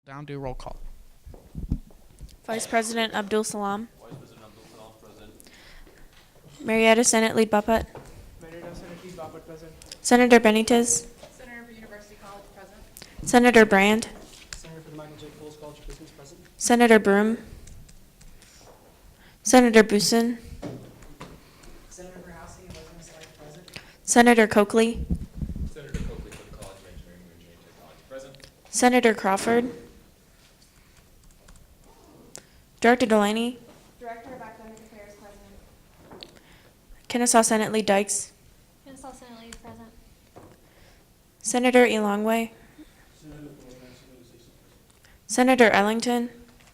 Down, do roll call. Vice President Abdul Salam. Vice President Abdul Salam, present. Marietta Senate Lead Buppet. Marietta Senate Lead Buppet, present. Senator Benitez. Senator for University College, present. Senator Brand. Senator for the Michael J. Coles College of Business, present. Senator Broom. Senator Busen. Senator for Housing and Residence Life, present. Senator Coakley. Senator Coakley for the College of Engineering and Engineering Technology, present. Senator Crawford. Director Delaney. Director of Academic Affairs, present. Kennesaw Senate Lead Dykes. Kennesaw Senate Lead, present. Senator Elongway. Senator Ellington.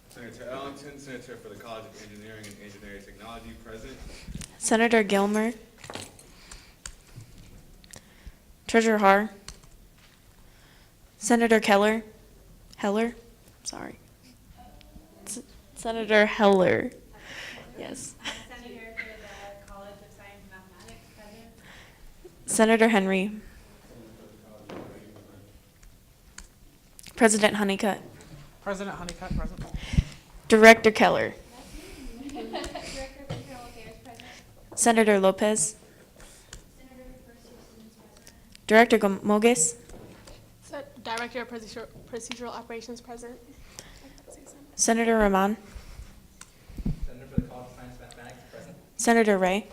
Senator Ellington, Senator for the College of Engineering and Engineering Technology, present. Senator Gilmer. Treasurer Har. Senator Heller. Sorry. Senator Heller. Yes. Senator for the College of Science and Mathematics, present. Senator Henry. President Honeycutt. President Honeycutt, present. Director Keller. Director of Internal Affairs, present. Senator Lopez. Senator for Diversity of Students, present. Director Mogis. Director of Procedural Operations, present. Senator Rahman. Senator for the College of Science and Mathematics, present. Senator Ray.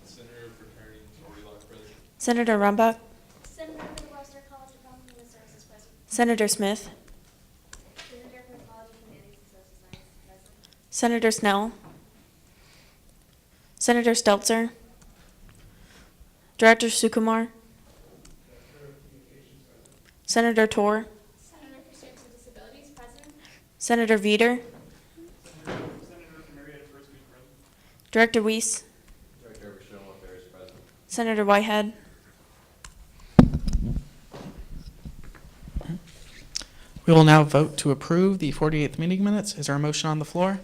Senator for Attorney Tori Locke, present. Senator Rumbach. Senator for the Webster College of Health and Human Services, present. Senator Smith. Senator for the College of Humanities and Social Sciences, present. Senator Snell. Senator Steltzer. Director Sukumar. Senator Tor. Senator for Students with Disabilities, present. Senator Veeder. Senator for Marietta First Week, present. Director Weiss. Director of External Affairs, present. Senator Whitehead. We will now vote to approve the 48th meeting minutes. Is there a motion on the floor?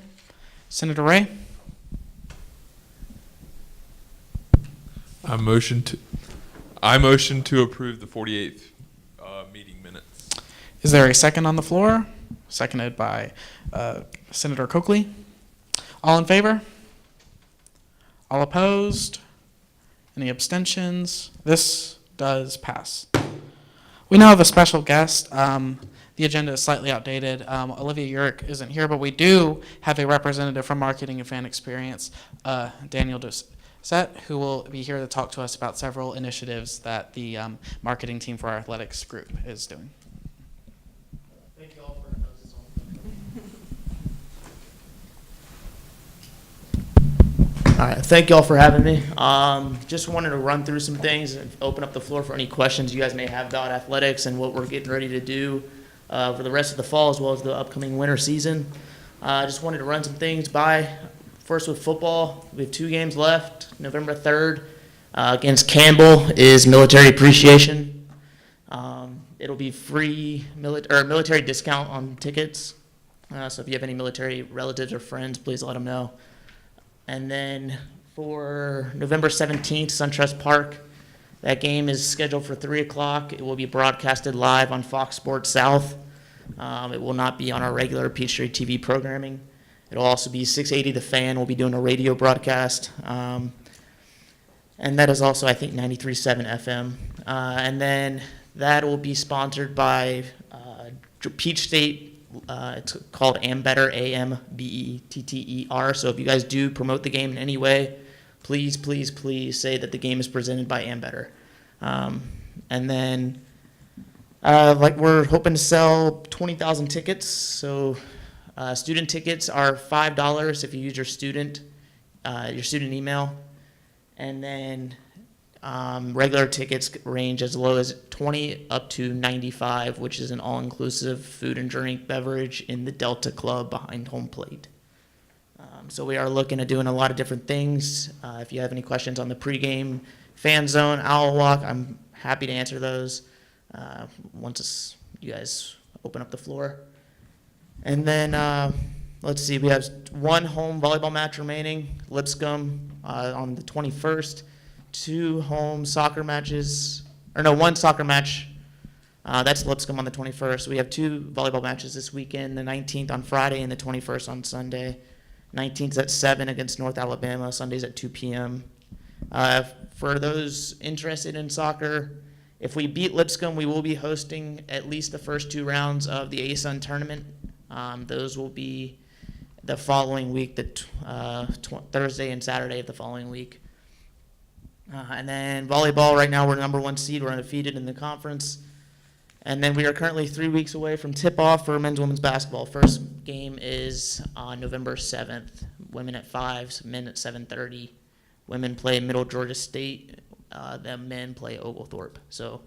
Senator Ray? I motion to approve the 48th meeting minutes. Is there a second on the floor? Seconded by Senator Coakley. All in favor? All opposed? Any abstentions? This does pass. We now have a special guest. The agenda is slightly outdated. Olivia Urick isn't here, but we do have a representative from Marketing and Fan Experience, Daniel Doucette, who will be here to talk to us about several initiatives that the marketing team for our athletics group is doing. Thank you all for this. All right, thank you all for having me. Just wanted to run through some things and open up the floor for any questions you guys may have about athletics and what we're getting ready to do for the rest of the fall as well as the upcoming winter season. Just wanted to run some things by. First with football, we have 2 games left. November 3rd against Campbell is Military Appreciation. It'll be free military discount on tickets. So if you have any military relatives or friends, please let them know. And then for November 17th, SunTrust Park, that game is scheduled for 3 o'clock. It will be broadcasted live on Fox Sports South. It will not be on our regular Peachtree TV programming. It'll also be 680 The Fan. We'll be doing a radio broadcast. And that is also, I think, 93.7 FM. And then that will be sponsored by Peach State. It's called Ambetter, A-M-B-E-T-T-E-R. So if you guys do promote the game in any way, please, please, please say that the game is presented by Ambetter. And then, we're hoping to sell 20,000 tickets. So student tickets are $5 if you use your student email. And then regular tickets range as low as $20 up to $95, which is an all-inclusive food and drink beverage in the Delta Club behind home plate. So we are looking at doing a lot of different things. If you have any questions on the pregame fan zone, owl walk, I'm happy to answer those once you guys open up the floor. And then let's see, we have 1 home volleyball match remaining, Lipscomb on the 21st. 2 home soccer matches, or no, 1 soccer match That's Lipscomb on the 21st. We have 2 volleyball matches this weekend, the 19th on Friday and the 21st on Sunday. 19th at 7 against North Alabama, Sundays at 2 p.m. For those interested in soccer, if we beat Lipscomb, we will be hosting at least the first 2 rounds of the ASUN tournament. Those will be the following week, Thursday and Saturday of the following week. And then volleyball, right now we're number 1 seed. We're undefeated in the conference. And then we are currently 3 weeks away from tip-off for men's and women's basketball. First game is on November 7th. Women at 5, men at 7:30. Women play Middle Georgia State. The men play Oglethorpe. So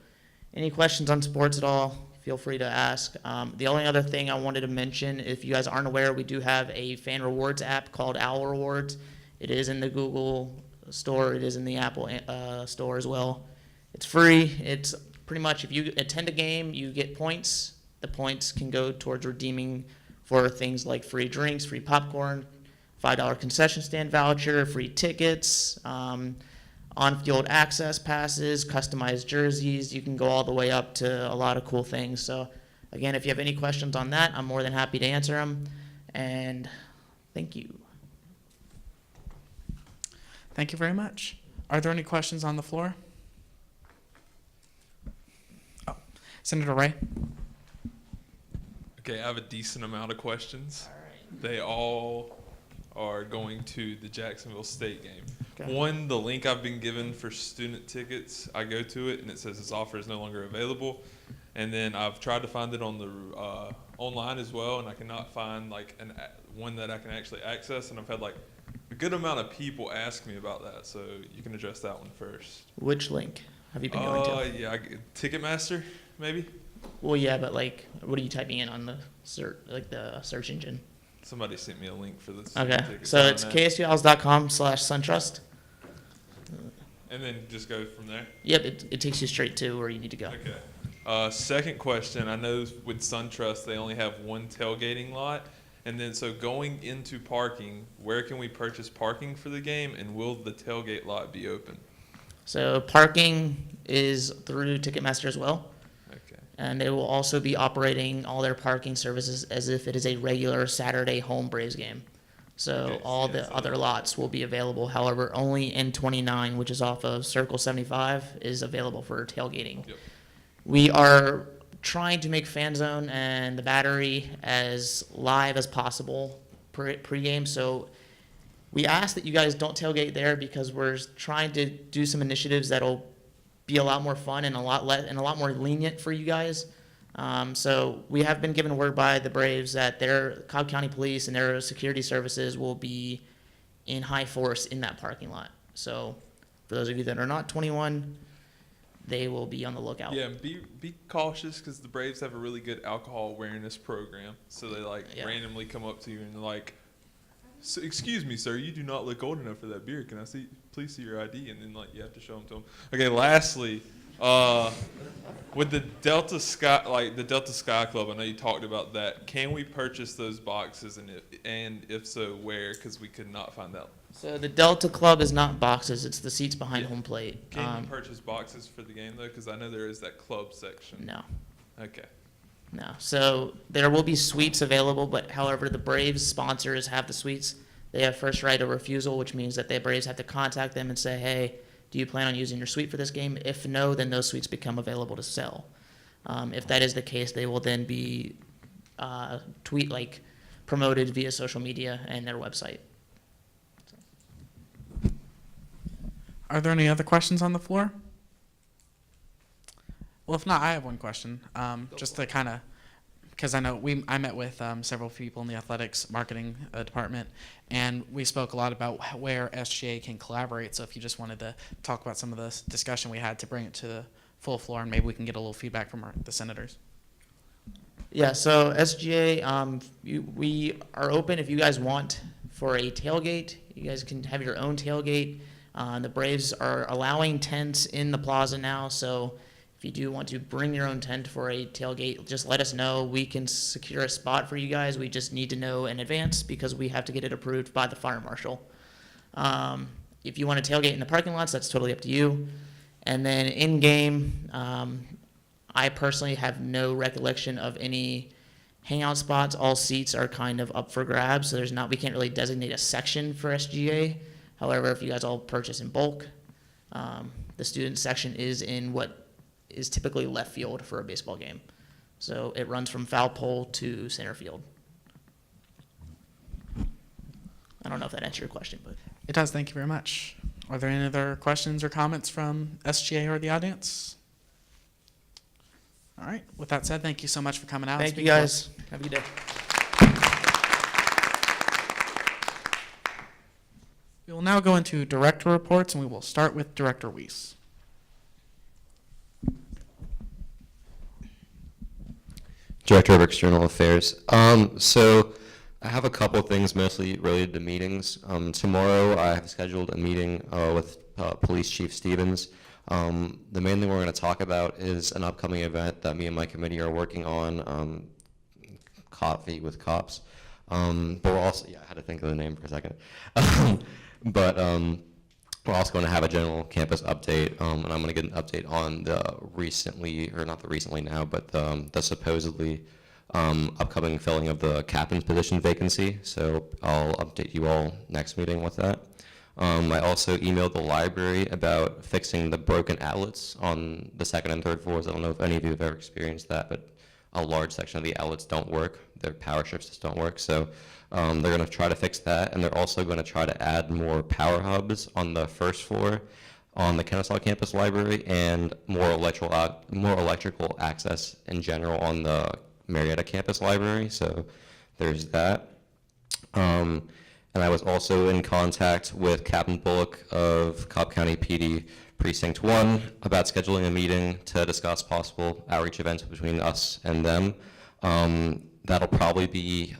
any questions on sports at all, feel free to ask. The only other thing I wanted to mention, if you guys aren't aware, we do have a fan rewards app called Owl Rewards. It is in the Google store. It is in the Apple store as well. It's free. It's pretty much if you attend a game, you get points. The points can go towards redeeming for things like free drinks, free popcorn, $5 concession stand voucher, free tickets, on-field access passes, customized jerseys. You can go all the way up to a lot of cool things. So, again, if you have any questions on that, I'm more than happy to answer them. And thank you. Thank you very much. Are there any questions on the floor? Oh, Senator Ray. Okay, I have a decent amount of questions. All right. They all are going to the Jacksonville State game. Okay. One, the link I've been given for student tickets, I go to it and it says this offer is no longer available. And then I've tried to find it on the online as well, and I cannot find like one that I can actually access. And I've had like a good amount of people ask me about that, so you can address that one first. Which link have you been going to? Yeah, Ticketmaster, maybe. Well, yeah, but like, what are you typing in on the the search engine? Somebody sent me a link for this. Okay, tickets so on it's that. ksuhouse.com/SunTrust. And then just go from there. Yep, it takes you straight to where you need to go. Okay. Second question, I know with SunTrust, they only have one tailgating lot. And then so going into parking, where can we purchase parking for the game, and will the tailgate lot be open? So parking is through Ticketmaster as well, Okay. and they will also be operating all their parking services as if it is a regular Saturday home Braves game. So Okay, all yeah, the so- other lots will be available. However, only N29, which is off of Circle 75, is available for tailgating. Yep. We are trying to make Fan Zone and the Battery as live as possible pre-game. So we ask that you guys don't tailgate there because we're trying to do some initiatives that'll be a lot more fun and a lot more lenient for you guys. So we have been given word by the Braves that their Cobb County Police and their security services will be in high force in that parking lot. So for those of you that are not 21, they will be on the lookout. Yeah, be cautious because the Braves have a really good alcohol awareness program. So they Yeah. randomly come up to you and they're like, so, "Excuse me, sir, you do not look old enough for that beer. Can I please see your ID?" And then you have to show them to them. Okay, lastly, with the Delta Sky Club, I know you talked about that. Can we purchase those boxes, and if so, where? Because we could not find out. So the Delta Club is not boxes; it's the seats behind home plate. Can you purchase boxes for the game though? Because I know there is that club section. No, Okay. no. So there will be suites available, but however, the Braves sponsors have the suites. They have first right of refusal, which means that the Braves have to contact them and say, "Hey, do you plan on using your suite for this game?" If no, then those suites become available to sell. If that is the case, they will then be promoted via social media and their website. Are there any other questions on the floor? Well, if not, I have one question. Just to kind of, because I know I met with several people in the athletics marketing department, and we spoke a lot about where SGA can collaborate. So if you just wanted to talk about some of the discussion we had to bring it to the full floor, and maybe we can get a little feedback from the senators. Yeah, so SGA, we are open if you guys want for a tailgate. You guys can have your own tailgate. The Braves are allowing tents in the plaza now, so if you do want to bring your own tent for a tailgate, just let us know. We can secure a spot for you guys. We just need to know in advance because we have to get it approved by the fire marshal. If you want to tailgate in the parking lots, that's totally up to you. And then in-game, I personally have no recollection of any hangout spots. All seats are kind of up for grabs, so we can't really designate a section for SGA. However, if you guys all purchase in bulk, the student section is in what is typically left field for a baseball game. So it runs from foul pole to center field. I don't know if that answered your question, but. It does. Thank you very much. Are there any other questions or comments from SGA or the audience? All right. With that said, thank you so much for coming out. and Thank you, speaking to us. guys. Have a good day. We will now go into director reports, and we will start with Director Weiss. Director of External Affairs. So I have a couple things mostly related to meetings. Tomorrow I have scheduled a meeting with Police Chief Stevens. The main thing we're going to talk about is an upcoming event that me and my committee are working on, Coffee with Cops. But we're also, I had to think of the name for a second. But we're also going to have a general campus update, and I'm going to get an update on the recently, or not the recently now, but the supposedly upcoming filling of the captain's position vacancy. So I'll update you all next meeting with that. I also emailed the library about fixing the broken outlets on the second and third floors. I don't know if any of you have ever experienced that, but a large section of the outlets don't work. Their power strips just don't work. So they're going to try to fix that, and they're also going to try to add more power hubs on the first floor on the Kennesaw campus library, and more electrical access in general on the Marietta campus library. So there's that. And I was also in contact with Captain Bullock of Cobb County PD Precinct 1 about scheduling a meeting to discuss possible outreach events between us and them. That'll probably be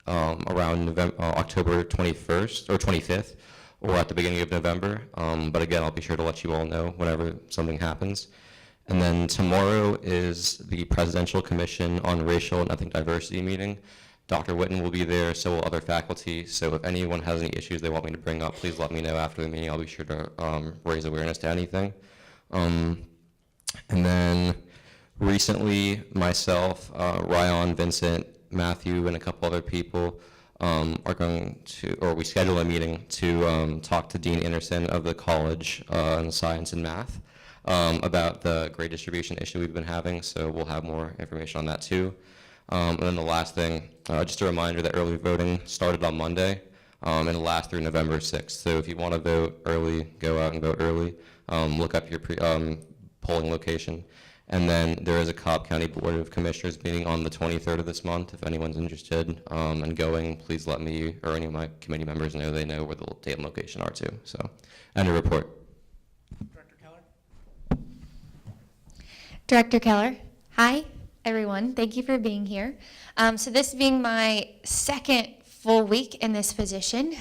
around October 21st or 25th, or at the beginning of November. But again, I'll be sure to let you all know whenever something happens. And then tomorrow is the Presidential Commission on Racial and Ethnic Diversity meeting. Dr. Witten will be there, so will other faculty. So if anyone has any issues they want me to bring up, please let me know after the meeting. I'll be sure to raise awareness to anything. And then recently, myself, Ryan, Vincent, Matthew, and a couple other people are going to, or we scheduled a meeting to talk to Dean Anderson of the College in Science and Math about the grade distribution issue we've been having. So we'll have more information on that too. And then the last thing, just a reminder that early voting started on Monday and it'll last through November 6th. So if you want to vote early, go out and vote early. Look up your polling location. And then there is a Cobb County Board of Commissioners meeting on the 23rd of this month. If anyone's interested in going, please let me or any of my committee members know. They know where the date and location are too. So, end of report. Director Keller? Director Keller. Hi, everyone. Thank you for being here. So this being my second full week in this position.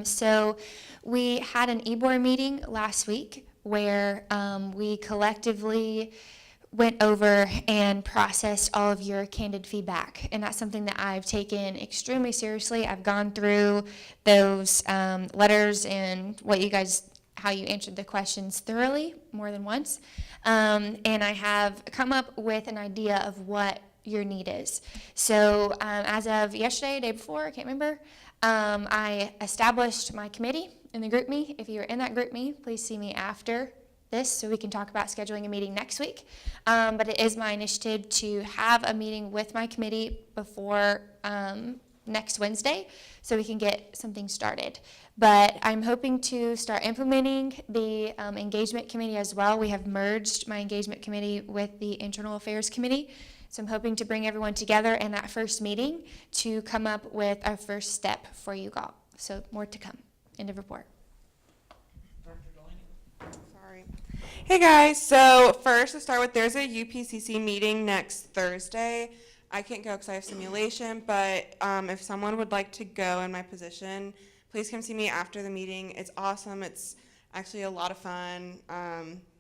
So we had an e-board meeting last week where we collectively went over and processed all of your candid feedback. And that's something that I've taken extremely seriously. I've gone through those letters and how you answered the questions thoroughly more than once. And I have come up with an idea of what your need is. So as of yesterday, day before, I can't remember, I established my committee in the GroupMe. If you're in that GroupMe, please see me after this so we can talk about scheduling a meeting next week. But it is my initiative to have a meeting with my committee before next Wednesday so we can get something started. But I'm hoping to start implementing the engagement committee as well. We have merged my engagement committee with the internal affairs committee. So I'm hoping to bring everyone together in that first meeting to come up with our first step for you all. So more to come. End of report. Sorry. Hey guys, so first to start with, there's a UPCC meeting next Thursday. I can't go because I have simulation, but if someone would like to go in my position, please come see me after the meeting. It's awesome. It's actually a lot of fun.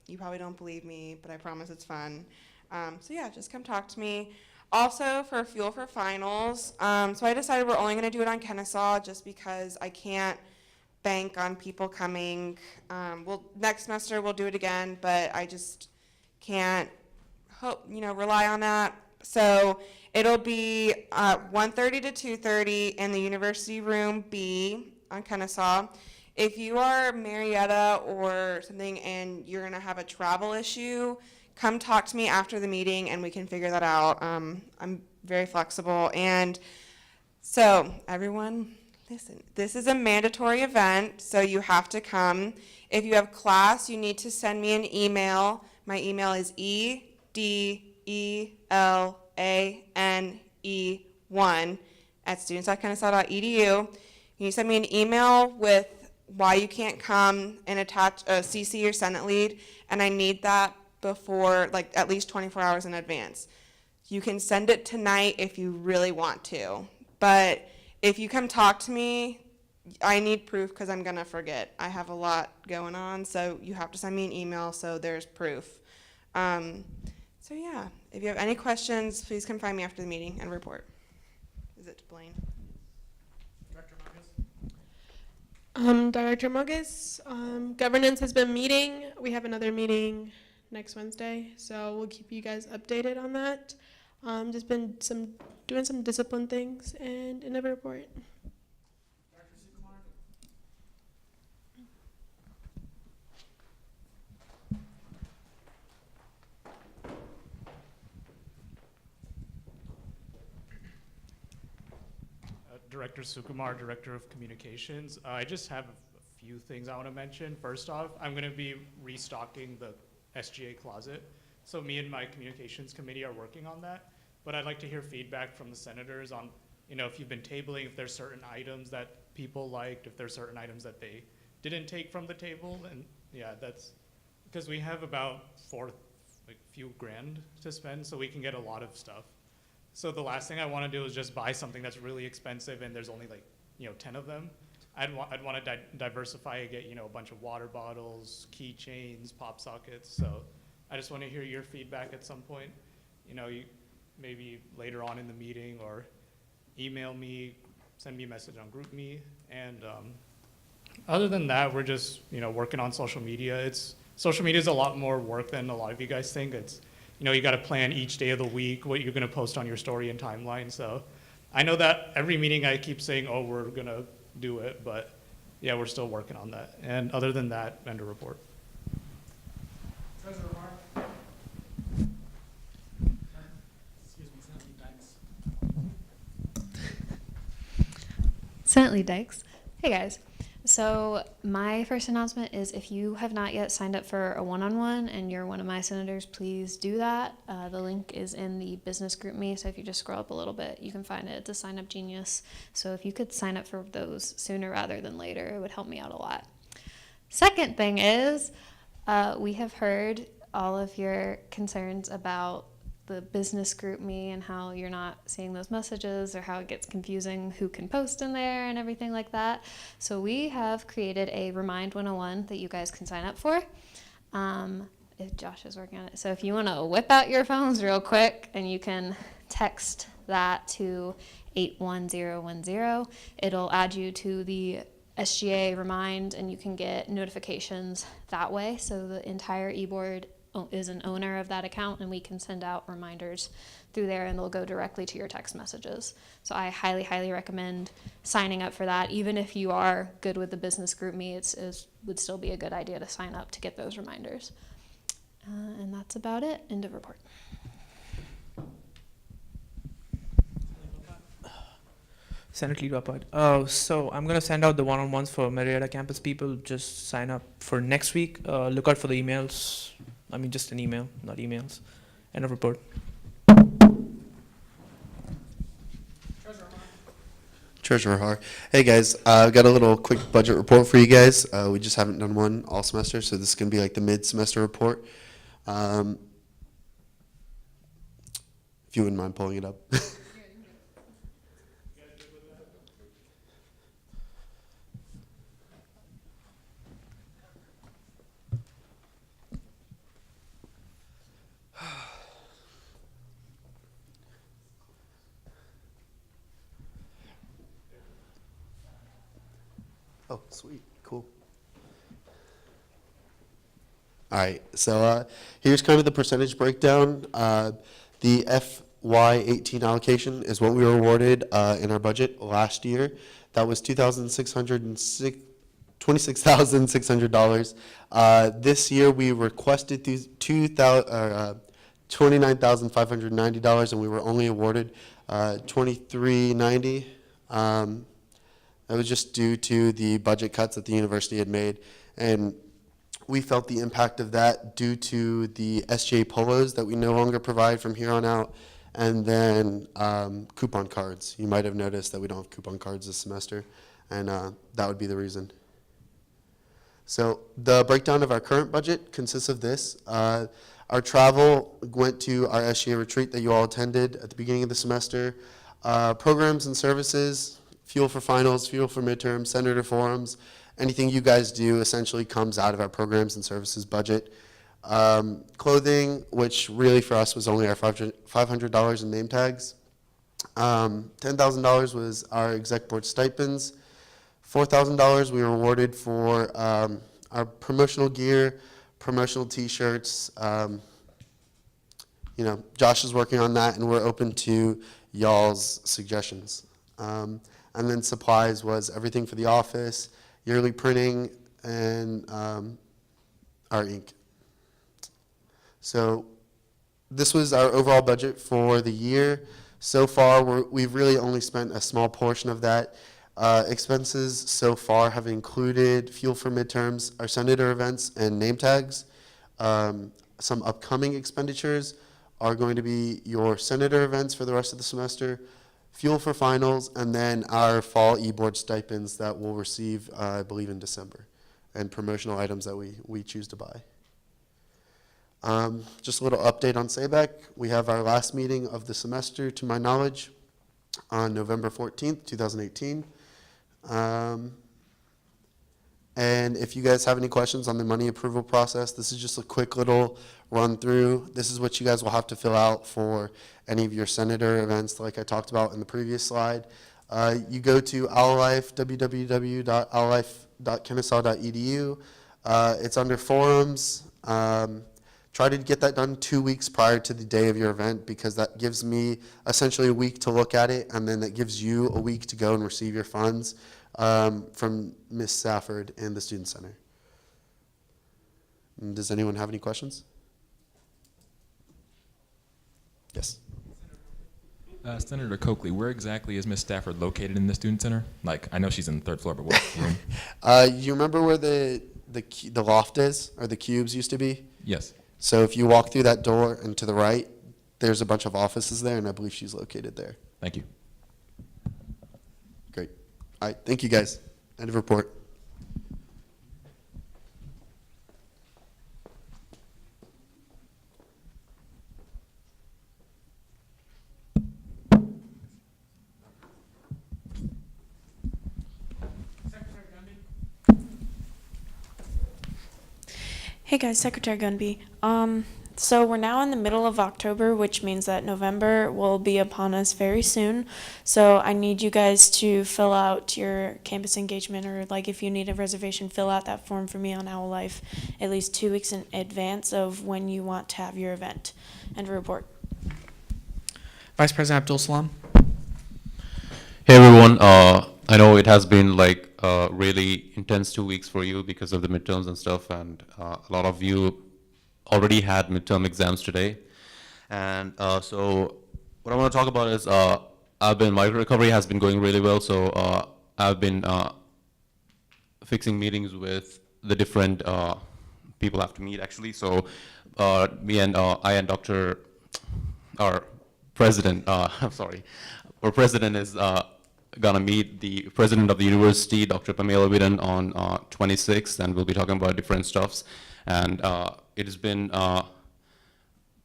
You probably don't believe me, but I promise it's fun. So yeah, just come talk to me. Also, for Fuel for Finals, so I decided we're only going to do it on Kennesaw just because I can't bank on people coming. Next semester we'll do it again, but I just can't rely on that. So it'll be 1:30 to 2:30 in the University Room B on Kennesaw. If you are Marietta or something and you're gonna have a travel issue, come talk to me after the meeting and we can figure that out. I'm very flexible. And so everyone, listen, this is a mandatory event, so you have to come. If you have class, you need to send me an email. My email is edeline1@students.kennesaw.edu. You send me an email with why you can't come and attach a CC or Senate lead, and I need that before, like, at least 24 hours in advance. You can send it tonight if you really want to, but if you come talk to me, I need proof because I'm gonna forget. I have a lot going on, so you have to send me an email so there's proof. So yeah, if you have any questions, please come find me after the meeting and report. Is it to Blaine? Director Mogus, governance has been meeting. We have another meeting next Wednesday, so we'll keep you guys updated on that. Just been doing some discipline things and another report. Director Sukumar, Director of Communications. I just have a few things I want to mention. First off, I'm going to be restocking the SGA closet. So me and my communications committee are working on that. But I'd like to hear feedback from the senators on, if you've been tabling, if there's certain items that people liked, if there's certain items that they didn't take from the table. And yeah, that's because we have about few grand to spend, so we can get a lot of stuff. So the last thing I want to do is just buy something that's really expensive and there's only 10 of them. I'd want to diversify and get, a bunch of water bottles, keychains, pop sockets. So I just want to hear your feedback at some point. Maybe later on in the meeting, or email me, send me a message on GroupMe. And other than that, we're just, working on social media. Social media is a lot more work than a lot of you guys think. It's, you got to plan each day of the week what you're going to post on your story and timeline. So I know that every meeting I keep saying, oh, we're going to do it, but yeah, we're still working on that. And other than that, vendor report. Treasurer Mark. Excuse me, Senate Lead Dykes. Hey guys. So my first announcement is if you have not yet signed up for a one-on-one and you're one of my senators, please do that. The link is in the business group me, so if you just scroll up a little bit, you can find it. It's a sign up genius. So if you could sign up for those sooner rather than later, it would help me out a lot. Second thing is we have heard all of your concerns about the business group me and how you're not seeing those messages or how it gets confusing who can post in there and everything like that. So we have created a Remind 101 that you guys can sign up for. If Josh is working on it. So if you want to whip out your phones real quick and you can text that to 81010, it'll add you to the SGA Remind and you can get notifications that way. So the entire e-board is an owner of that account and we can send out reminders through there and they'll go directly to your text messages. So I highly, highly recommend signing up for that. Even if you are good with the business group me, it would still be a good idea to sign up to get those reminders. And that's about it. End of report. Senate Lead Wapad. So I'm going to send out the one-on-ones for Marietta campus people. Just sign up for next week. Look out for the emails. I mean, just an email, not emails. End of report. Treasurer Har. Hey guys, I've got a little quick budget report for you guys. We just haven't done one all semester, so this is going to be like the mid-semester report. If you wouldn't mind pulling it up. Oh, sweet, cool. All right, so here's kind of the percentage breakdown. The FY18 allocation is what we were awarded in our budget last year. That was $26,600. This year we requested $29,590, and we were only awarded $23,90. That was just due to the budget cuts that the university had made, and we felt the impact of that due to the SGA polos that we no longer provide from here on out, and then coupon cards. You might have noticed that we don't have coupon cards this semester, and that would be the reason. So the breakdown of our current budget consists of this. Our travel went to our SGA retreat that you all attended at the beginning of the semester. Programs and services, fuel for finals, fuel for midterms, senator forums, anything you guys do essentially comes out of our programs and services budget. Clothing, which really for us was only our $500 in name tags. $10,000 was our exec board stipends. $4,000 we were awarded for our promotional gear, promotional t-shirts. Josh is working on that, and we're open to y'all's suggestions. And then supplies was everything for the office, yearly printing, and our ink. So this was our overall budget for the year. So far, we've really only spent a small portion of that. Expenses so far have included fuel for midterms, our senator events, and name tags. Some upcoming expenditures are going to be your senator events for the rest of the semester, fuel for finals, and then our fall e-board stipends that we'll receive, I believe, in December, and promotional items that we choose to buy. Just a little update on SABEC. We have our last meeting of the semester, to my knowledge, on November 14th, 2018. And if you guys have any questions on the money approval process, this is just a quick little run through. This is what you guys will have to fill out for any of your senator events like I talked about in the previous slide. You go to OwlLife, www.owllife.kennesaw.edu. It's under forums. Try to get that done 2 weeks prior to the day of your event, because that gives me essentially a week to look at it, and then that gives you a week to go and receive your funds from Ms. Safford and the Student Center. And does anyone have any questions? Yes. Senator Coakley, where exactly is Ms. Stafford located in the Student Center? Like, I know she's in the third floor, but what room? You remember where the loft is, or the cubes used to be? Yes. So if you walk through that door and to the right, there's a bunch of offices there, and I believe she's located there. Thank you. Great. All right, thank you guys. End of report. Hey guys, Secretary Gunby. So we're now in the middle of October, which means that November will be upon us very soon. So I need you guys to fill out your campus engagement, or like if you need a reservation, fill out that form for me on OwlLife at least 2 weeks in advance of when you want to have your event. And report. Vice President Abdul Salam. Hey everyone, I know it has been like really intense 2 weeks for you because of the midterms and stuff, and a lot of you already had midterm exams today. And so what I want to talk about is my recovery has been going really well, so I've been fixing meetings with the different people I have to meet actually. So I and Dr. our president, I'm sorry, our president is gonna meet the president of the university, Dr. Pamela Whedon, on 26th, and we'll be talking about different stuffs. And it has been a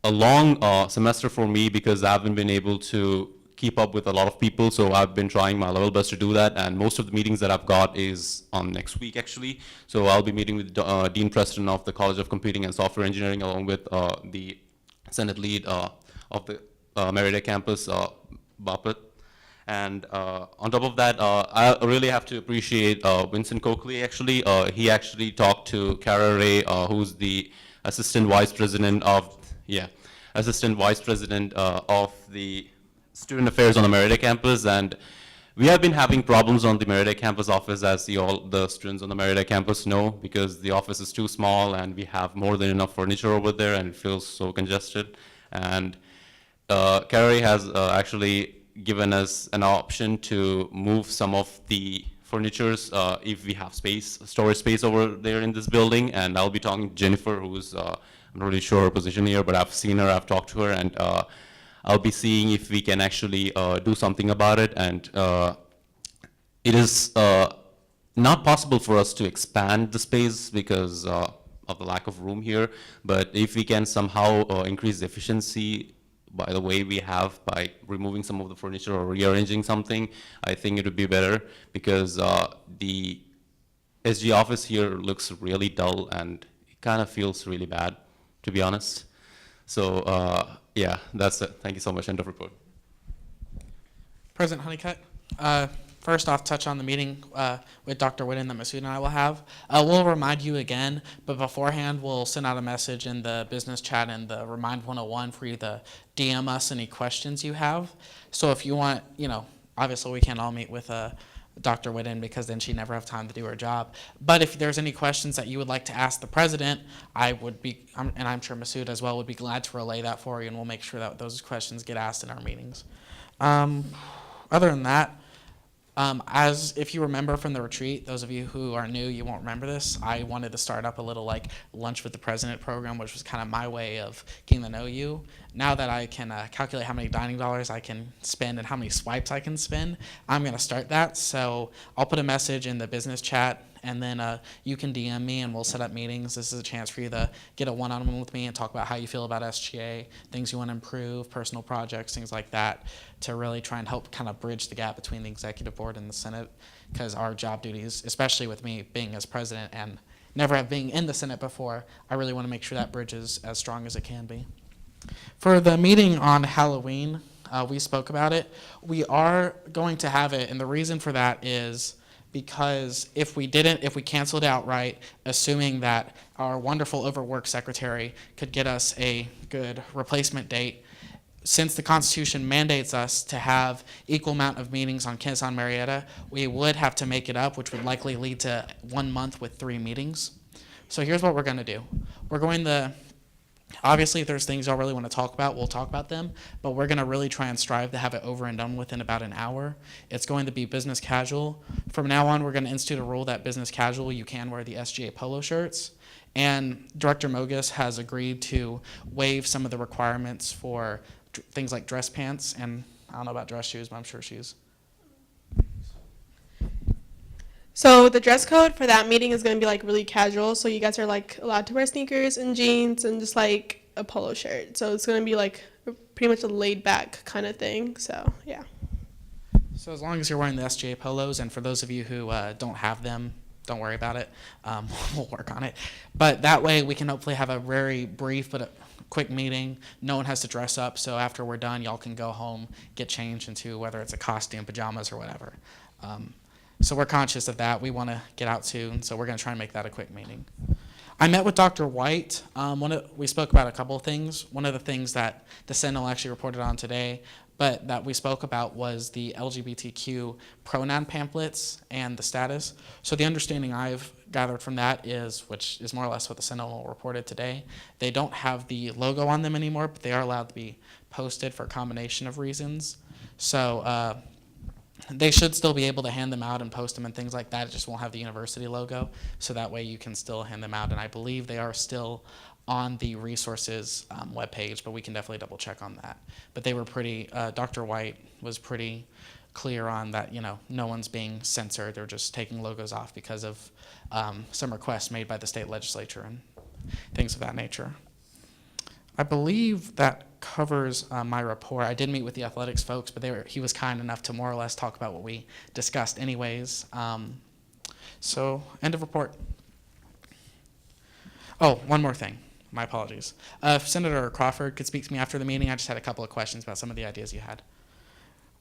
long semester for me because I haven't been able to keep up with a lot of people, so I've been trying my level best to do that, and most of the meetings that I've got is on next week actually. So I'll be meeting with Dean Preston of the College of Computing and Software Engineering, along with the Senate lead of the Marietta campus, Bapet. And on top of that, I really have to appreciate Vincent Coakley actually. He actually talked to Kara Ray, who's the Assistant Vice President of, Assistant Vice President of the Student Affairs on the Marietta campus, and we have been having problems on the Marietta campus office, as all the students on the Marietta campus know, because the office is too small and we have more than enough furniture over there and it feels so congested. And Carrie has actually given us an option to move some of the furnitures if we have space, storage space over there in this building. And I'll be talking to Jennifer, who's, I'm not really sure her position here, but I've seen her, I've talked to her, and I'll be seeing if we can actually do something about it. And it is not possible for us to expand the space because of the lack of room here. But if we can somehow increase the efficiency by the way we have, by removing some of the furniture or rearranging something, I think it would be better, because the SG office here looks really dull and it kind of feels really bad, to be honest. So yeah, that's it. Thank you so much. End of report. President Honeycutt, first off, touch on the meeting with Dr. Whitten that Masood and I will have. We'll remind you again, but beforehand, we'll send out a message in the business chat and the Remind 101 for you to DM us any questions you have. So if you want, obviously we can't all meet with Dr. Whitten because then she'd never have time to do her job. But if there's any questions that you would like to ask the president, I would be, and I'm sure Masood as well, would be glad to relay that for you, and we'll make sure that those questions get asked in our meetings. Other than that, as if you remember from the retreat, those of you who are new, you won't remember this, I wanted to start up a little like lunch with the president program, which was kind of my way of getting to know you. Now that I can calculate how many dining dollars I can spend and how many swipes I can spend, I'm going to start that. So I'll put a message in the business chat, and then you can DM me and we'll set up meetings. This is a chance for you to get a one-on-one with me and talk about how you feel about SGA, things you want to improve, personal projects, things like that, to really try and help kind of bridge the gap between the executive board and the Senate, because our job duties, especially with me being as president and never have been in the Senate before, I really want to make sure that bridge is as strong as it can be. For the meeting on Halloween, we spoke about it. We are going to have it, and the reason for that is because if we canceled outright, assuming that our wonderful overworked secretary could get us a good replacement date, since the Constitution mandates us to have equal amount of meetings on Kennesaw and Marietta, we would have to make it up, which would likely lead to 1 month with 3 meetings. So here's what we're going to do. We're going to, obviously, if there's things y'all really want to talk about, we'll talk about them, but we're going to really try and strive to have it over and done with in about an hour. It's going to be business casual. From now on, we're going to institute a rule that business casual, you can wear the SGA polo shirts. And Director Mogus has agreed to waive some of the requirements for things like dress pants, and I don't know about dress shoes, but I'm sure shoes. So the dress code for that meeting is going to be like really casual. So you guys are like allowed to wear sneakers and jeans and just like a polo shirt. So it's going to be like pretty much a laid back kind of thing. So yeah. So as long as you're wearing the SGA polos, and for those of you who don't have them, don't worry about it. We'll work on it. But that way we can hopefully have a very brief but a quick meeting. No one has to dress up. So after we're done, y'all can go home, get changed into whether it's a costume, pajamas, or whatever. So we're conscious of that. We want to get out soon, so we're going to try and make that a quick meeting. I met with Dr. White. We spoke about a couple of things. One of the things that the Sentinel actually reported on today, but that we spoke about, was the LGBTQ pronoun pamphlets and the status. So the understanding I've gathered from that is, which is more or less what the Sentinel reported today, they don't have the logo on them anymore, but they are allowed to be posted for a combination of reasons. So they should still be able to hand them out and post them and things like that. It just won't have the university logo, so that way you can still hand them out. And I believe they are still on the resources webpage, but we can definitely double check on that. But they were pretty, Dr. White was pretty clear on that, no one's being censored. They're just taking logos off because of some requests made by the state legislature and things of that nature. I believe that covers my report. I did meet with the athletics folks, but he was kind enough to more or less talk about what we discussed anyways. So end of report. Oh, one more thing. My apologies. If Senator Crawford could speak to me after the meeting, I just had a couple of questions about some of the ideas you had.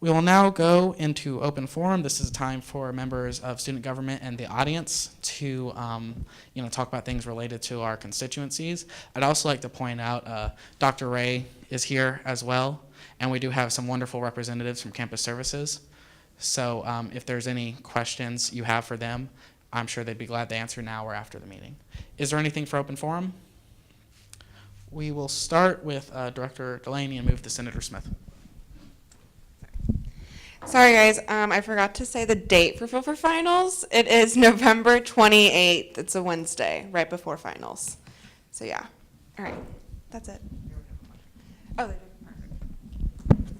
We will now go into open forum. This is a time for members of student government and the audience to talk about things related to our constituencies. I'd also like to point out Dr. Ray is here as well, and we do have some wonderful representatives from Campus Services. So if there's any questions you have for them, I'm sure they'd be glad to answer now or after the meeting. Is there anything for open forum? We will start with Director Delaney and move to Senator Smith. Sorry, guys. I forgot to say the date for Filter Finals. It is November 28th. It's a Wednesday, right before finals. So, yeah. All right. That's it. Oh, they did. Perfect.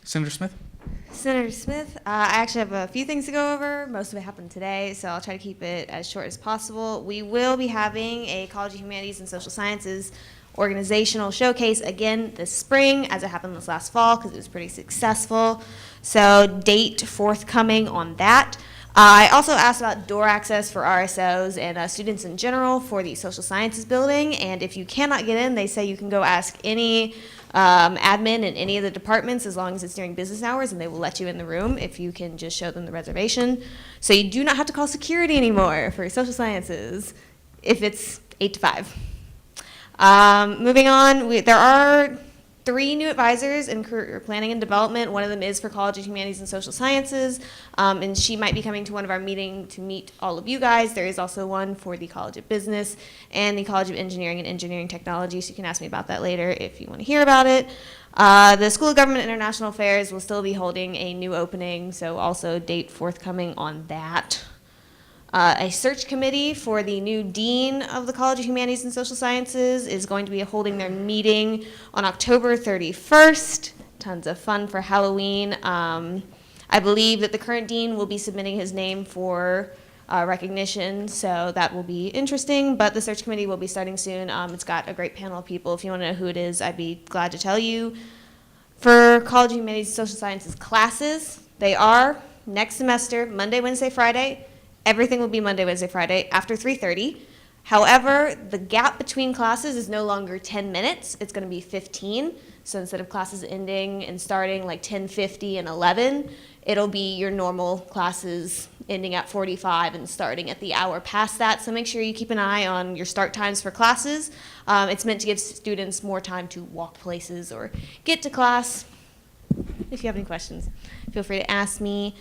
Senator Smith? Senator Smith, I actually have a few things to go over. Most of it happened today, so I'll try to keep it as short as possible. We will be having a College of Humanities and Social Sciences organizational showcase again this spring, as it happened this last fall, because it was pretty successful. So date forthcoming on that. I also asked about door access for RSOs and students in general for the social sciences building, and if you cannot get in, they say you can go ask any admin in any of the departments as long as it's during business hours, and they will let you in the room if you can just show them the reservation. So you do not have to call security anymore for social sciences if it's 8 to 5. Moving on, there are 3 new advisors in career planning and development. One of them is for College of Humanities and Social Sciences, and she might be coming to one of our meetings to meet all of you guys. There is also one for the College of Business and the College of Engineering and Engineering Technology, so you can ask me about that later if you want to hear about it. The School of Government International Affairs will still be holding a new opening, so also date forthcoming on that. A search committee for the new dean of the College of Humanities and Social Sciences is going to be holding their meeting on October 31st. Tons of fun for Halloween. I believe that the current dean will be submitting his name for recognition, so that will be interesting, but the search committee will be starting soon. It's got a great panel of people. If you want to know who it is, I'd be glad to tell you. For College of Humanities and Social Sciences classes, they are next semester, Monday, Wednesday, Friday. Everything will be Monday, Wednesday, Friday after 3:30. However, the gap between classes is no longer 10 minutes. It's going to be 15. So instead of classes ending and starting like 10:50 and 11, it'll be your normal classes ending at 45 and starting at the hour past that. So make sure you keep an eye on your start times for classes. It's meant to give students more time to walk places or get to class. If you have any questions, feel free to ask me.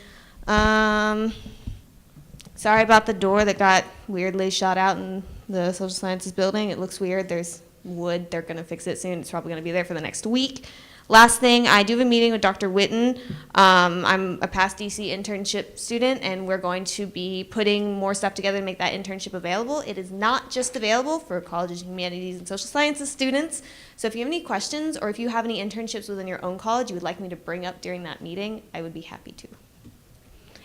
Sorry about the door that got weirdly shot out in the social sciences building. It looks weird. There's wood. They're going to fix it soon. It's probably going to be there for the next week. Last thing, I do have a meeting with Dr. Witten. I'm a past DC internship student, and we're going to be putting more stuff together to make that internship available. It is not just available for College of Humanities and Social Sciences students. So if you have any questions or if you have any internships within your own college you would like me to bring up during that meeting, I would be happy to.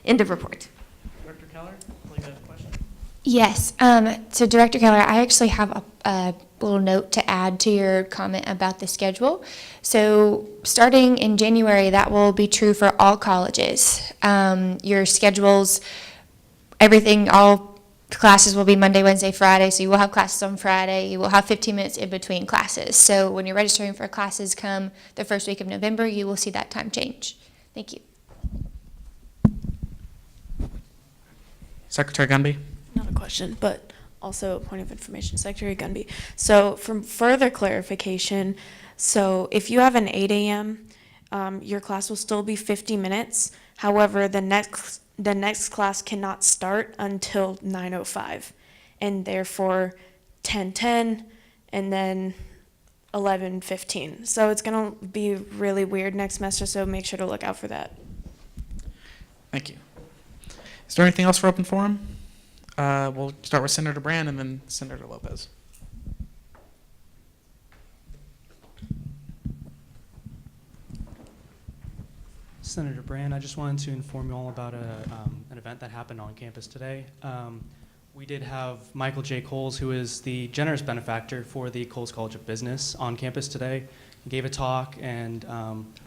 End of report. Dr. Keller, I believe you have a question. Yes. So Director Keller, I actually have a little note to add to your comment about the schedule. So starting in January, that will be true for all colleges. Your schedules, everything, all classes will be Monday, Wednesday, Friday. So you will have classes on Friday. You will have 15 minutes in between classes. So when you're registering for classes come the first week of November, you will see that time change. Thank you. Secretary Gunby. Not a question, but also a point of information, Secretary Gunby. So for further clarification, so if you have an 8 a.m., your class will still be 50 minutes. However, the next class cannot start until 9:05, and therefore 10:10, and then 11:15. So it's going to be really weird next semester, so make sure to look out for that. Thank you. Is there anything else for open forum? We'll start with Senator Brand and then Senator Lopez. Senator Brand, I just wanted to inform you all about an event that happened on campus today. We did have Michael J. Coles, who is the generous benefactor for the Coles College of Business, on campus today. He gave a talk, and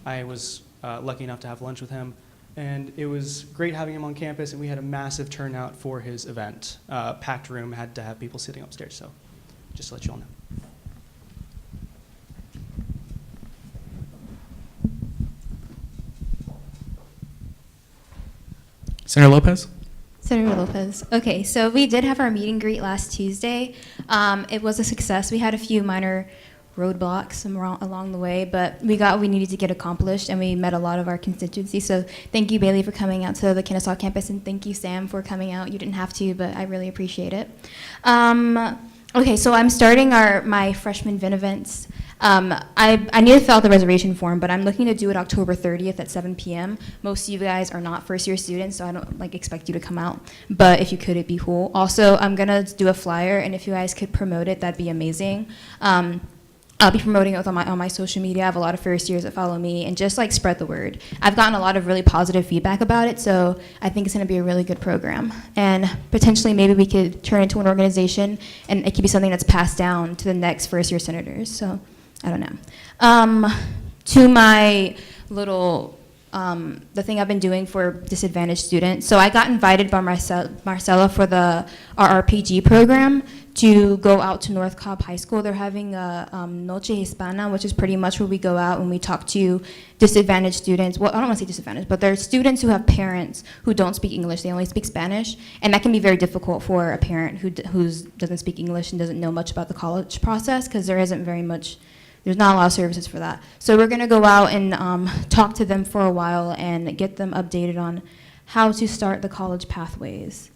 I was lucky enough to have lunch with him. And it was great having him on campus, and we had a massive turnout for his event. Packed room, had to have people sitting upstairs, so just to let you all know. Senator Lopez? Senator Lopez. Okay, so we did have our meet and greet last Tuesday. It was a success. We had a few minor roadblocks along the way, but we got what we needed to get accomplished, and we met a lot of our constituency. So thank you, Bailey, for coming out to the Kennesaw campus, and thank you, Sam, for coming out. You didn't have to, but I really appreciate it. Okay, so I'm starting my freshman Vin events. I need to fill out the reservation form, but I'm looking to do it October 30th at 7 p.m. Most of you guys are not first-year students, so I don't expect you to come out. But if you could, it'd be cool. Also, I'm gonna do a flyer, and if you guys could promote it, that'd be amazing. I'll be promoting it on my social media. I have a lot of first years that follow me, and just spread the word. I've gotten a lot of really positive feedback about it, so I think it's going to be a really good program. And potentially maybe we could turn it into an organization, and it could be something that's passed down to the next first year senators. So I don't know. To my little the thing I've been doing for disadvantaged students. So I got invited by Marcella for the RRPG program to go out to North Cobb High School. They're having a Noche Hispana, which is pretty much where we go out and we talk to disadvantaged students. Well, I don't want to say disadvantaged, but they're students who have parents who don't speak English. They only speak Spanish, and that can be very difficult for a parent who doesn't speak English and doesn't know much about the college process, because there's not a lot of services for that. So we're going to go out and talk to them for a while and get them updated on how to start the college pathways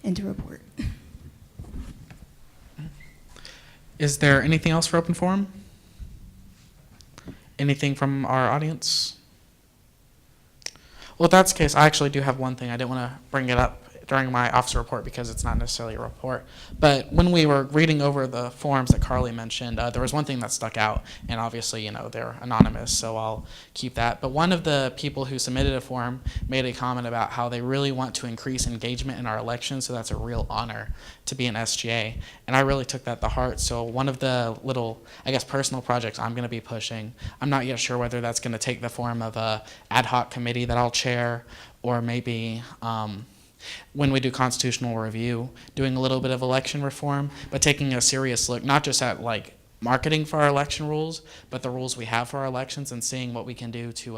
and to report. Is there anything else for open forum? Anything from our audience? Well, if that's the case, I actually do have one thing. I didn't want to bring it up during my officer report because it's not necessarily a report. But when we were reading over the forms that Carly mentioned, there was one thing that stuck out, and obviously, they're anonymous, so I'll keep that. But one of the people who submitted a form made a comment about how they really want to increase engagement in our elections, so that's a real honor to be an SGA. And I really took that to heart. So one of the little, personal projects I'm going to be pushing, I'm not yet sure whether that's going to take the form of a ad hoc committee that I'll chair, or maybe when we do constitutional review, doing a little bit of election reform, but taking a serious look, not just at marketing for our election rules, but the rules we have for our elections, and seeing what we can do to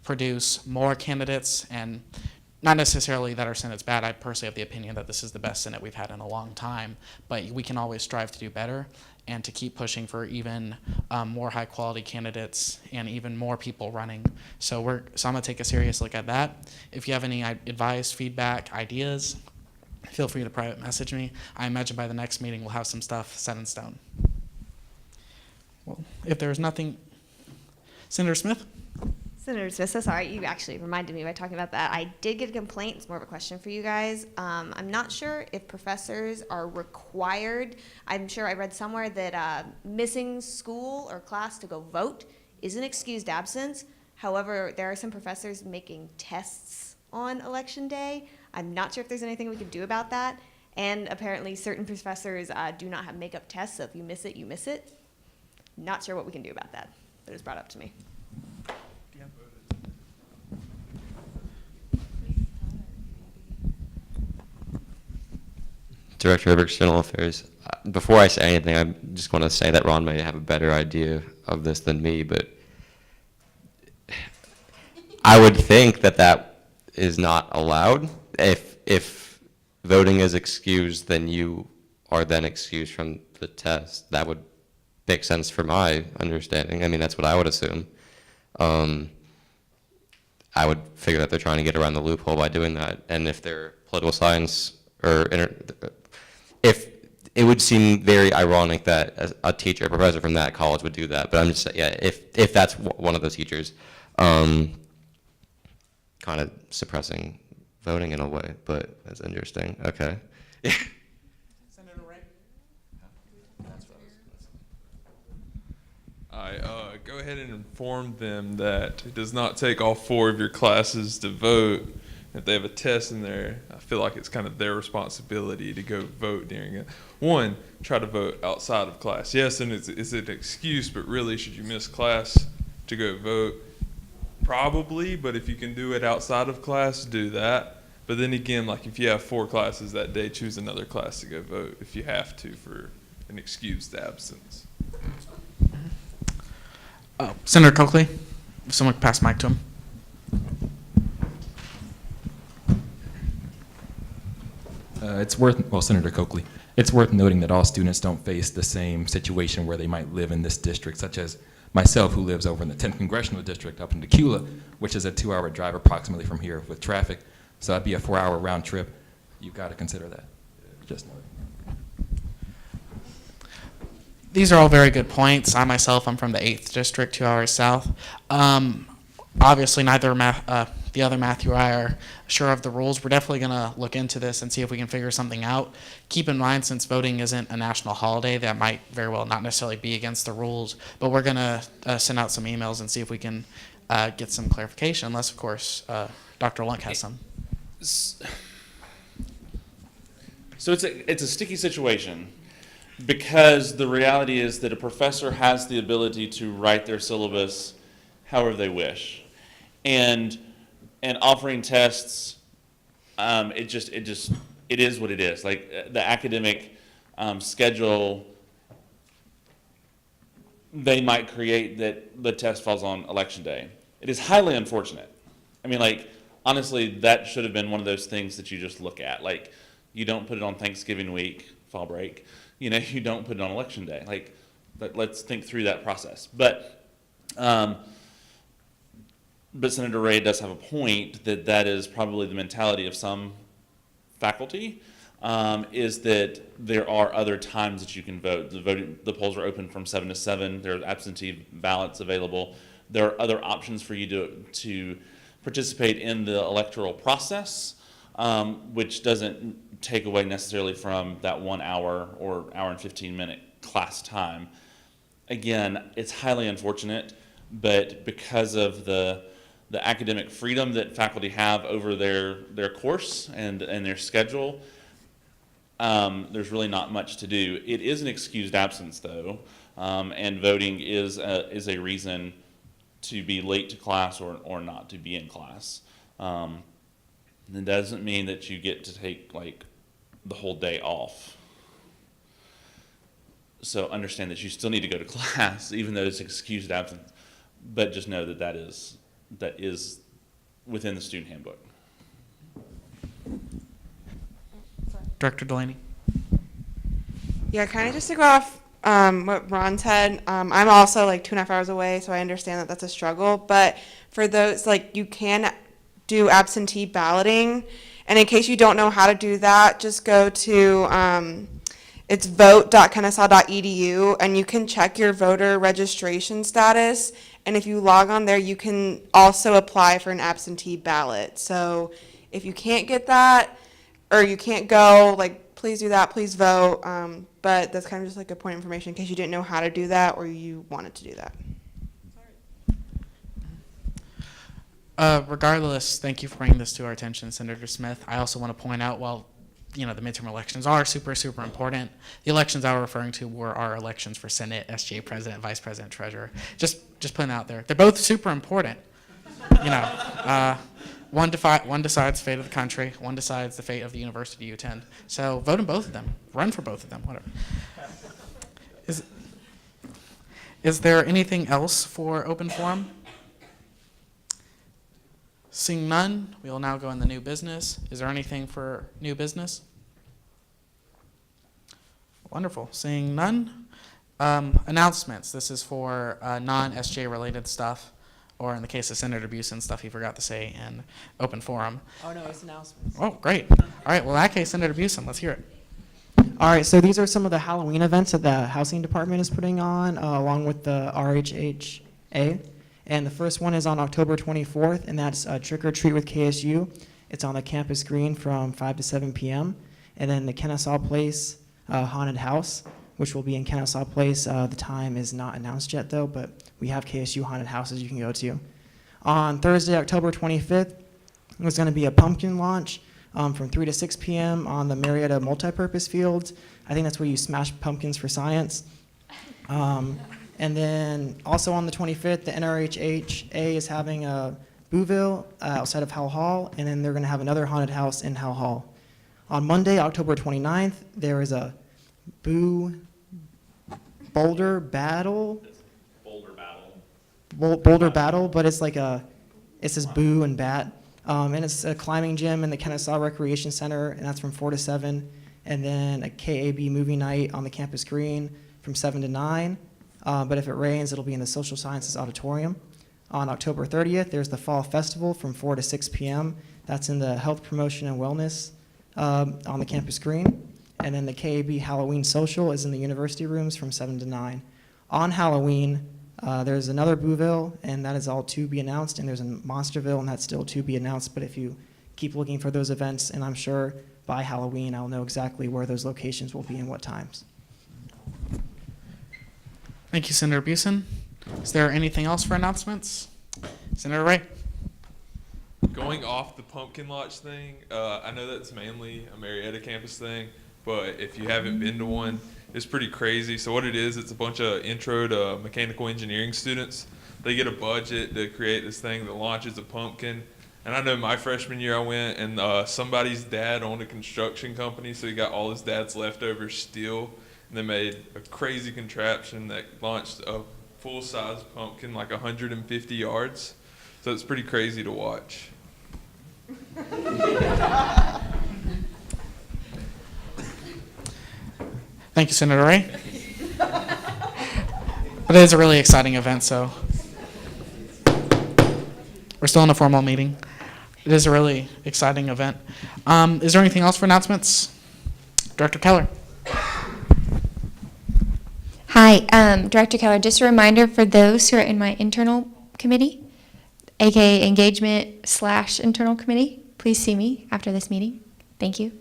produce more candidates. And not necessarily that our Senate's bad. I personally have the opinion that this is the best Senate we've had in a long time, but we can always strive to do better and to keep pushing for even more high quality candidates and even more people running. So I'm gonna take a serious look at that. If you have any advice, feedback, ideas, feel free to private message me. I imagine by the next meeting we'll have some stuff set in stone. Well, if there's nothing, Senator Smith? Senator Smith, so sorry, you actually reminded me by talking about that. I did get a complaint. It's more of a question for you guys. I'm not sure if professors are required. I'm sure I read somewhere that missing school or class to go vote is an excused absence. Have there are some professors making tests on election day. I'm not sure if there's anything we can do about that. And apparently certain professors do not have makeup tests, so if you miss it, you miss it. Not sure what we can do about that. That was brought up to me. Director of External Affairs. Before I say anything, I just want to say that Ron may have a better idea of this than me, but I would think that is not allowed. If voting is excused, then you are then excused from the test. That would make sense for my understanding. I mean, that's what I would assume. I would figure that they're trying to get around the loophole by doing that. And if they're political science or if it would seem very ironic that a teacher, a professor from that college would do that, but I'm just saying, yeah, if that's one of those teachers, kind of suppressing voting in a way, but that's interesting. Okay. Senator Ray? Go ahead and inform them that it does not take all 4 of your classes to vote. If they have a test in there, I feel like it's kind of their responsibility to go vote during it. One, try to vote outside of class. Yes, and it's an excuse, but really, should you miss class to go vote? Probably, but if you can do it outside of class, do that. But then again, if you have 4 classes that day, choose another class to go vote if you have to for an excused absence. Senator Coakley, if someone could pass the mic to him. Senator Coakley, it's worth noting that all students don't face the same situation where they might live in this district, such as myself, who lives over in the 10th Congressional District up in Tequila, which is a 2-hour drive approximately from here with traffic. So that'd be a 4-hour round trip. You've got to consider that. Just noting. These are all very good points. I myself, I'm from the 8th District, 2 hours south. Obviously, neither the other Matthew or I are sure of the rules. We're definitely going to look into this and see if we can figure something out. Keep in mind, since voting isn't a national holiday, that might very well not necessarily be against the rules. But we're going to send out some emails and see if we can get some clarification, unless, of course, Dr. Lunk has some. So it's a sticky situation, because the reality is that a professor has the ability to write their syllabus however they wish, and offering tests, it is what it is. Like the academic schedule, they might create that the test falls on election day. It is highly unfortunate. I mean, like, honestly, that should have been one of those things that you just look at. Like, you don't put it on Thanksgiving week, fall break. You know, you don't put it on election day. Like, let's think through that process. But Senator Ray does have a point that is probably the mentality of some faculty, is that there are other times that you can vote. The polls are open from 7 to 7. There are absentee ballots available. There are other options for you to participate in the electoral process, which doesn't take away necessarily from that 1 hour or hour and 15-minute class time. Again, it's highly unfortunate, but because of the academic freedom that faculty have over their course and their schedule, there's really not much to do. It is an excused absence, though, and voting is a reason to be late to class or not to be in class. It doesn't mean that you get to take like the whole day off. So understand that you still need to go to class, even though it's excused absence. But just know that is within the student handbook. Director Delaney. Yeah, kind of just to go off what Ron said, I'm also like 2.5 hours away, so I understand that that's a struggle. But for those, like, you can do absentee balloting. And in case you don't know how to do that, just go to, it's vote.kennesaw.edu, and you can check your voter registration status. And if you log on there, you can also apply for an absentee ballot. So if you can't get that, or you can't go, like, please do that, please vote. But that's kind of just like a point of information in case you didn't know how to do that or you wanted to do that. Regardless, thank you for bringing this to our attention, Senator Smith. I also want to point out, while the midterm elections are super, super important, the elections I was referring to were our elections for Senate, SGA President, Vice President, Treasurer. Just putting it out there. They're both super important. One decides the fate of the country. One decides the fate of the university you attend. So vote in both of them. Run for both of them. Whatever. Is there anything else for open forum? Seeing none, we will now go in the new business. Is there anything for new business? Wonderful. Seeing none. Announcements. This is for non-SJ related stuff, or in the case of Senator Busen, stuff he forgot to say in open forum. Oh, no, it's announcements. Oh, great. All right, well, in that case, Senator Busen, let's hear it. All right, so these are some of the Halloween events that the Housing Department is putting on, along with the RHHA. And the first one is on October 24th, and that's Trick or Treat with KSU. It's on the campus green from 5 to 7 p.m. And then the Kennesaw Place Haunted House, which will be in Kennesaw Place. The time is not announced yet, though, but we have KSU haunted houses you can go to. On Thursday, October 25th, there's going to be a pumpkin launch from 3 to 6 p.m. on the Marietta multipurpose field. I think that's where you smash pumpkins for science. And then also on the 25th, the NRHHA is having a Booville outside of Howell Hall, and then they're going to have another haunted house in Howell Hall. On Monday, October 29th, there is a Boulder Battle. Boulder Battle, but it's like it says boo and bat. And it's a climbing gym in the Kennesaw Recreation Center, and that's from 4 to 7. And then a KAB movie night on the campus green from 7 to 9. But if it rains, it'll be in the Social Sciences Auditorium. On October 30th, there's the Fall Festival from 4 to 6 p.m. That's in the Health Promotion and Wellness on the campus green. And then the KAB Halloween Social is in the university rooms from 7 to 9. On Halloween, there's another Bouville, and that is all to be announced. And there's a Monsterville, and that's still to be announced. But if you keep looking for those events, and I'm sure by Halloween, I'll know exactly where those locations will be and what times. Thank you, Senator Busen. Is there anything else for announcements? Senator Ray. Going off the pumpkin launch thing, I know that's mainly a Marietta campus thing, but if you haven't been to one, it's pretty crazy. So what it is, it's a bunch of intro to mechanical engineering students. They get a budget to create this thing that launches a pumpkin. And I know my freshman year I went, and somebody's dad owned a construction company, so he got all his dad's leftover steel, and they made a crazy contraption that launched a full-size pumpkin like 150 yards. So it's pretty crazy to watch. Thank you, Senator Ray. But it is a really exciting event, so we're still in a formal meeting. It is a really exciting event. Is there anything else for announcements? Director Keller. Hi, Director Keller, just a reminder for those who are in my internal committee, aka engagement/internal committee, please see me after this meeting. Thank you.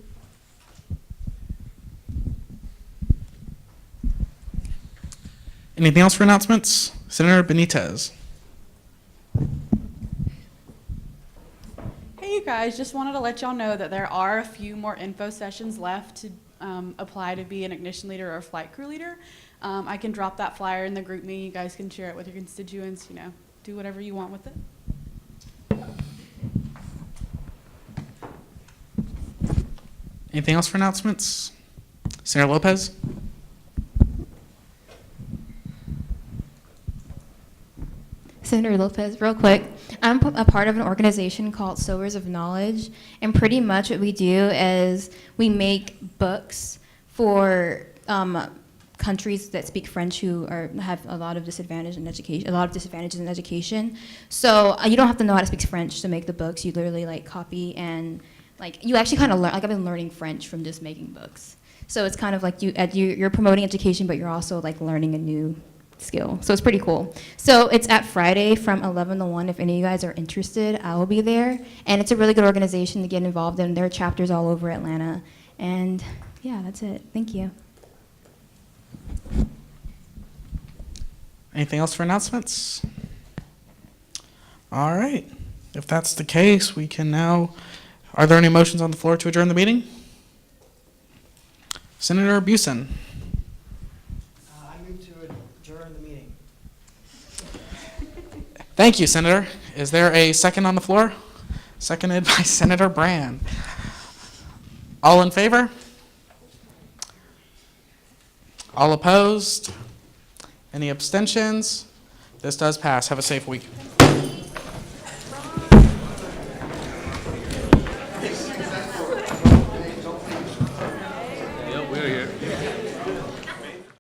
Anything else for announcements? Senator Benitez. Hey, you guys, just wanted to let y'all know that there are a few more info sessions left to apply to be an ignition leader or flight crew leader. I can drop that flyer in the group me. You guys can share it with your constituents, you know, do whatever you want with it. Anything else for announcements? Senator Lopez? Senator Lopez, real quick. I'm a part of an organization called Sowers of Knowledge, and pretty much what we do is we make books for countries that speak French who have a lot of disadvantage in education, disadvantages in education. So you don't have to know how to speak French to make the books. You literally like copy and like you actually kind of learn. Like I've been learning French from just making books. So it's kind of like you're promoting education, but you're also like learning a new skill. So it's pretty cool. So it's at Friday from 11 to 1. If any of you guys are interested, I will be there. And it's a really good organization to get involved in. There are chapters all over Atlanta. And yeah, that's it. Thank you. Anything else for announcements? All right. If that's the case, we can now, are there any motions on the floor to adjourn the meeting? Senator Busen. I move to adjourn the meeting. Thank you, Senator. Is there a second on the floor? Seconded by Senator Brand. All in favor? All opposed? Any abstentions? This does pass. Have a safe week.